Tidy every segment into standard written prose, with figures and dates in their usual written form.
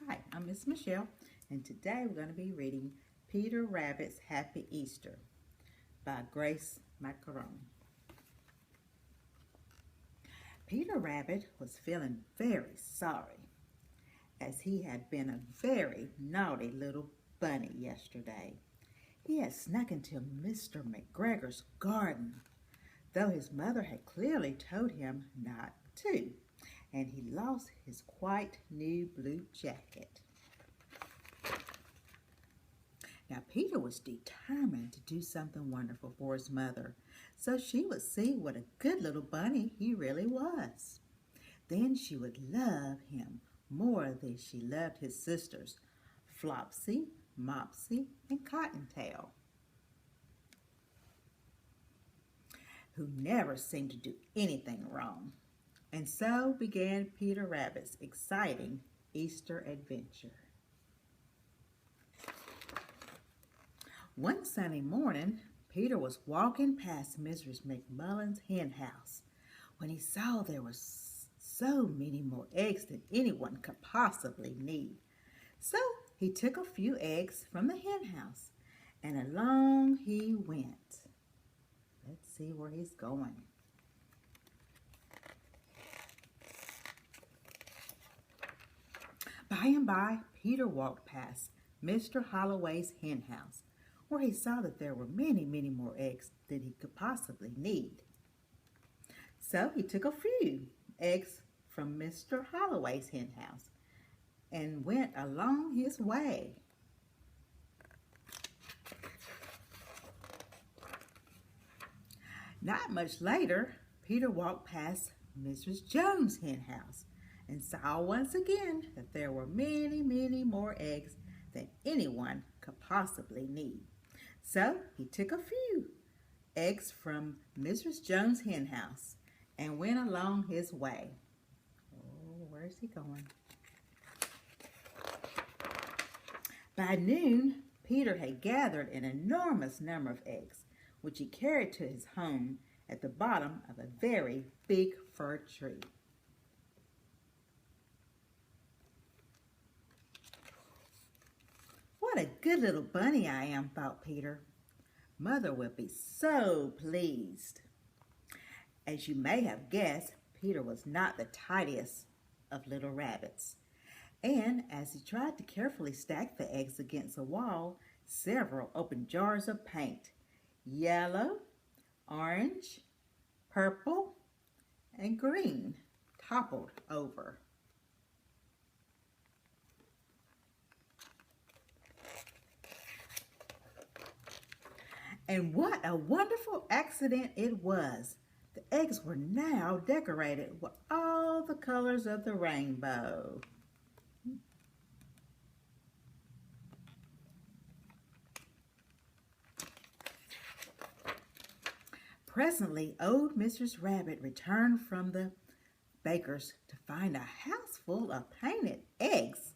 Hi, I'm Miss Michelle, and today we're going to be reading Peter Rabbit's Happy Easter by Grace Maccarone. Peter Rabbit was feeling very sorry, as he had been a very naughty little bunny yesterday. He had snuck into Mr. McGregor's garden, though his mother had clearly told him not to, and he lost his quite new blue jacket. Now, Peter was determined to do something wonderful for his mother, so she would see what a good little bunny he really was. Then she would love him more than she loved his sisters, Flopsy, Mopsy, and Cottontail, who never seemed to do anything wrong. And so began Peter Rabbit's exciting Easter adventure. One sunny morning, Peter was walking past Mrs. McMullen's hen house when he saw there were so many more eggs than anyone could possibly need. So he took a few eggs from the hen house, and along he went. Let's see where he's going. By and by, Peter walked past Mr. Holloway's hen house, where he saw that there were many, many more eggs than he could possibly need. So he took a few eggs from Mr. Holloway's hen house and went along his way. Not much later, Peter walked past Mrs. Jones' hen house and saw once again that there were many, many more eggs than anyone could possibly need. So he took a few eggs from Mrs. Jones' hen house and went along his way. Oh, where's he going? By noon, Peter had gathered an enormous number of eggs, which he carried to his home at the bottom of a very big fir tree. What a good little bunny I am, thought Peter. Mother will be so pleased. As you may have guessed, Peter was not the tidiest of little rabbits. And as he tried to carefully stack the eggs against a wall, several open jars of paint, yellow, orange, purple, and green, toppled over. And what a wonderful accident it was. The eggs were now decorated with all the colors of the rainbow. Presently, old Mrs. Rabbit returned from the baker's to find a house full of painted eggs.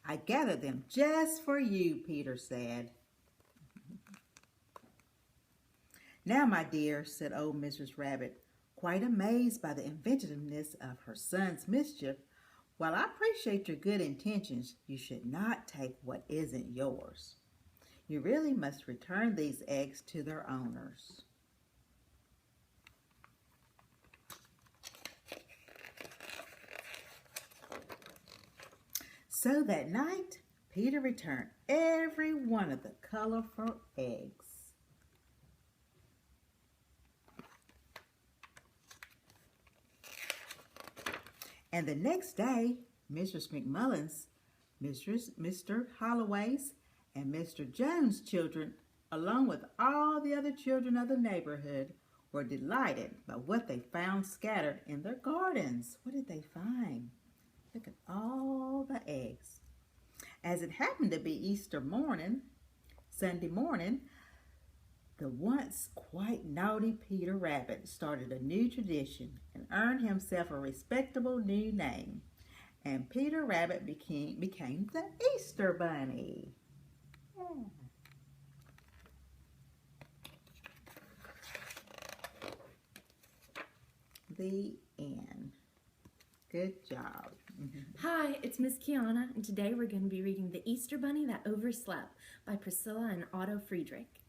I gathered them just for you, Peter said. Now, my dear, said old Mrs. Rabbit, quite amazed by the inventiveness of her son's mischief, while I appreciate your good intentions, you should not take what isn't yours. You really must return these eggs to their owners. So that night, Peter returned every one of the colorful eggs. And the next day, Mrs. McMullen's, Mr. Holloway's, and Mr. Jones' children, along with all the other children of the neighborhood, were delighted by what they found scattered in their gardens. What did they find? Look at all the eggs. As it happened to be Easter morning, Sunday morning, the once quite naughty Peter Rabbit started a new tradition and earned himself a respectable new name. And Peter Rabbit became the Easter Bunny. Yeah. The end. Good job. Hi, it's Miss Kianna, and today we're going to be reading The Easter Bunny That Overslept by Priscilla and Otto Friedrich.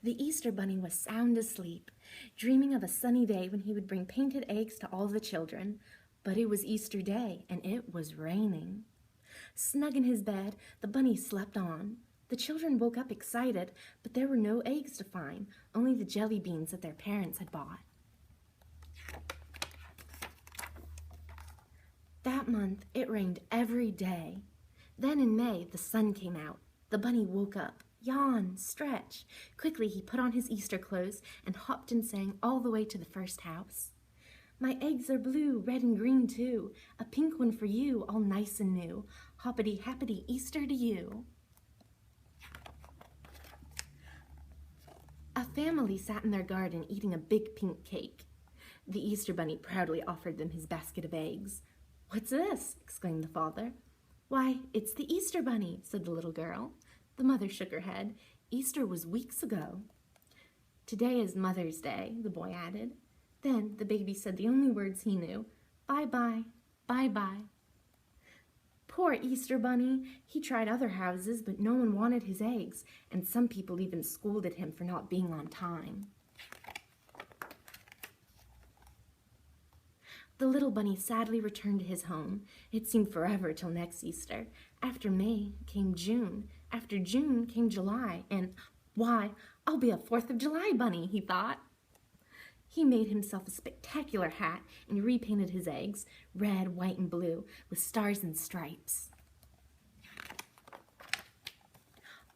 The Easter Bunny was sound asleep, dreaming of a sunny day when he would bring painted eggs to all the children. But it was Easter Day, and it was raining. Snug in his bed, the bunny slept on. The children woke up excited, but there were no eggs to find, only the jelly beans that their parents had bought. That month, it rained every day. Then in May, the sun came out. The bunny woke up, yawned, stretched. Quickly, he put on his Easter clothes and hopped and sang all the way to the first house. My eggs are blue, red and green too. A pink one for you, all nice and new. Hoppity happity Easter to you. A family sat in their garden eating a big pink cake. The Easter Bunny proudly offered them his basket of eggs. "What's this?" exclaimed the father. "Why, it's the Easter Bunny," said the little girl. The mother shook her head. "Easter was weeks ago." "Today is Mother's Day," the boy added. Then the baby said the only words he knew. "Bye-bye, bye-bye." Poor Easter Bunny. He tried other houses, but no one wanted his eggs, and some people even scolded him for not being on time. The little bunny sadly returned to his home. It seemed forever till next Easter. After May came June. After June came July, and, "Why, I'll be a 4th of July bunny," he thought. He made himself a spectacular hat and repainted his eggs, red, white, and blue, with stars and stripes.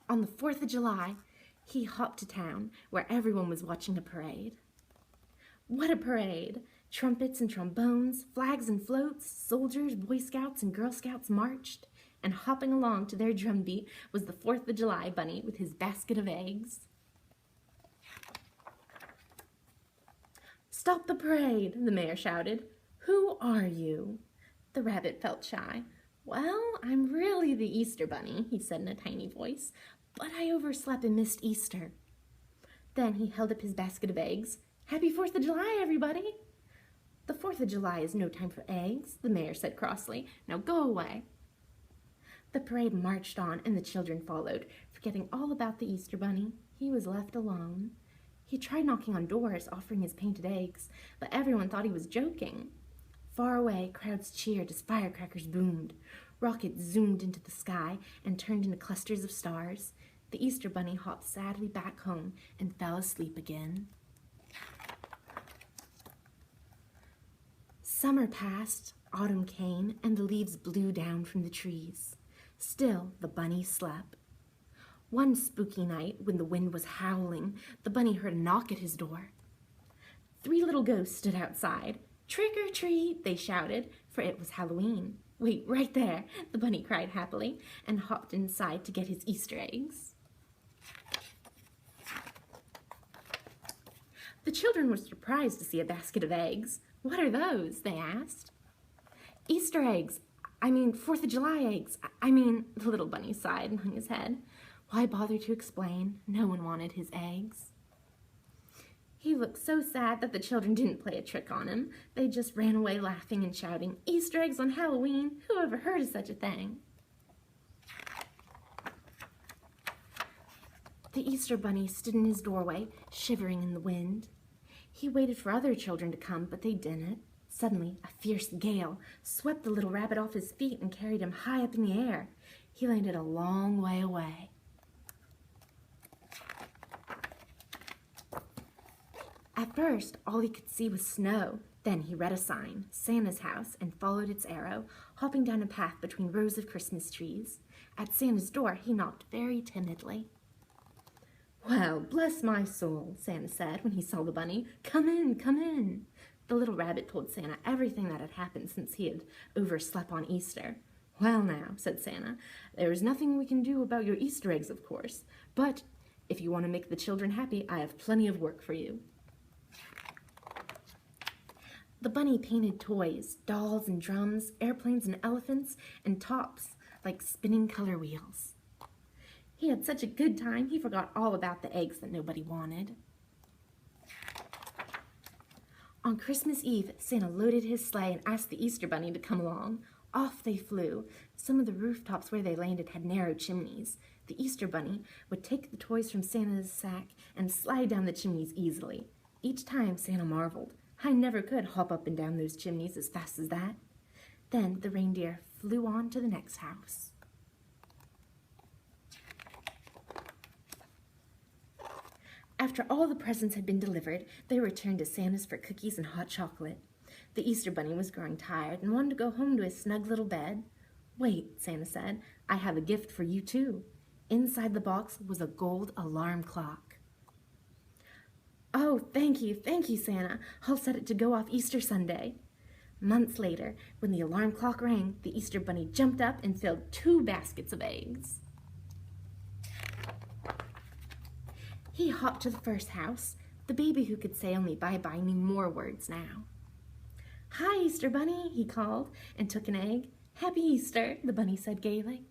On the 4th of July, he hopped to town, where everyone was watching a parade. What a parade! Trumpets and trombones, flags and floats, soldiers, Boy Scouts, and Girl Scouts marched, and hopping along to their drumbeat was the 4th of July bunny with his basket of eggs. "Stop the parade!" the mayor shouted. "Who are you?" The rabbit felt shy. "Well, I'm really the Easter Bunny," he said in a tiny voice, "but I overslept and missed Easter." Then he held up his basket of eggs. "Happy 4th of July, everybody!" "The 4th of July is no time for eggs," the mayor said crossly. "Now go away." The parade marched on, and the children followed, forgetting all about the Easter Bunny. He was left alone. He tried knocking on doors, offering his painted eggs, but everyone thought he was joking. Far away, crowds cheered as firecrackers boomed. Rockets zoomed into the sky and turned into clusters of stars. The Easter Bunny hopped sadly back home and fell asleep again. Summer passed, autumn came, and the leaves blew down from the trees. Still, the bunny slept. One spooky night, when the wind was howling, the bunny heard a knock at his door. 3 little ghosts stood outside. "Trick or treat," they shouted, for it was Halloween. "Wait right there," the bunny cried happily, and hopped inside to get his Easter eggs. The children were surprised to see a basket of eggs. "What are those?" they asked. "Easter eggs. 4th of July eggs. The little bunny sighed and hung his head. Why bother to explain? No one wanted his eggs. He looked so sad that the children didn't play a trick on him. They just ran away laughing and shouting, "Easter eggs on Halloween? Who ever heard of such a thing?" The Easter Bunny stood in his doorway, shivering in the wind. He waited for other children to come, but they didn't. Suddenly, a fierce gale swept the little rabbit off his feet and carried him high up in the air. He landed a long way away. At first, all he could see was snow. Then he read a sign, Santa's house, and followed its arrow, hopping down a path between rows of Christmas trees. At Santa's door, he knocked very timidly. "Well, bless my soul," Santa said when he saw the bunny. "Come in, come in." The little rabbit told Santa everything that had happened since he had overslept on Easter. "Well now," said Santa, "there is nothing we can do about your Easter eggs, of course, but if you want to make the children happy, I have plenty of work for you." The bunny painted toys, dolls and drums, airplanes and elephants, and tops like spinning color wheels. He had such a good time, he forgot all about the eggs that nobody wanted. On Christmas Eve, Santa loaded his sleigh and asked the Easter Bunny to come along. Off they flew. Some of the rooftops where they landed had narrow chimneys. The Easter Bunny would take the toys from Santa's sack and slide down the chimneys easily. Each time, Santa marveled. I never could hop up and down those chimneys as fast as that. Then the reindeer flew on to the next house. After all the presents had been delivered, they returned to Santa's for cookies and hot chocolate. The Easter Bunny was growing tired and wanted to go home to his snug little bed. Wait, Santa said, I have a gift for you too. Inside the box was a gold alarm clock. Oh, thank you, Santa. I'll set it to go off Easter Sunday. Months later, when the alarm clock rang, the Easter Bunny jumped up and filled 2 baskets of eggs. He hopped to the first house. The baby who could say only bye-bye knew more words now. Hi, Easter Bunny, he called, and took an egg. Happy Easter, the bunny said gaily.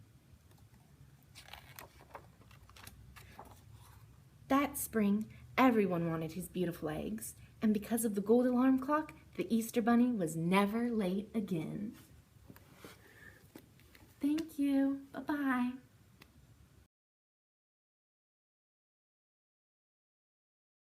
That spring, everyone wanted his beautiful eggs, and because of the gold alarm clock, the Easter Bunny was never late again. Thank you. Bye-bye.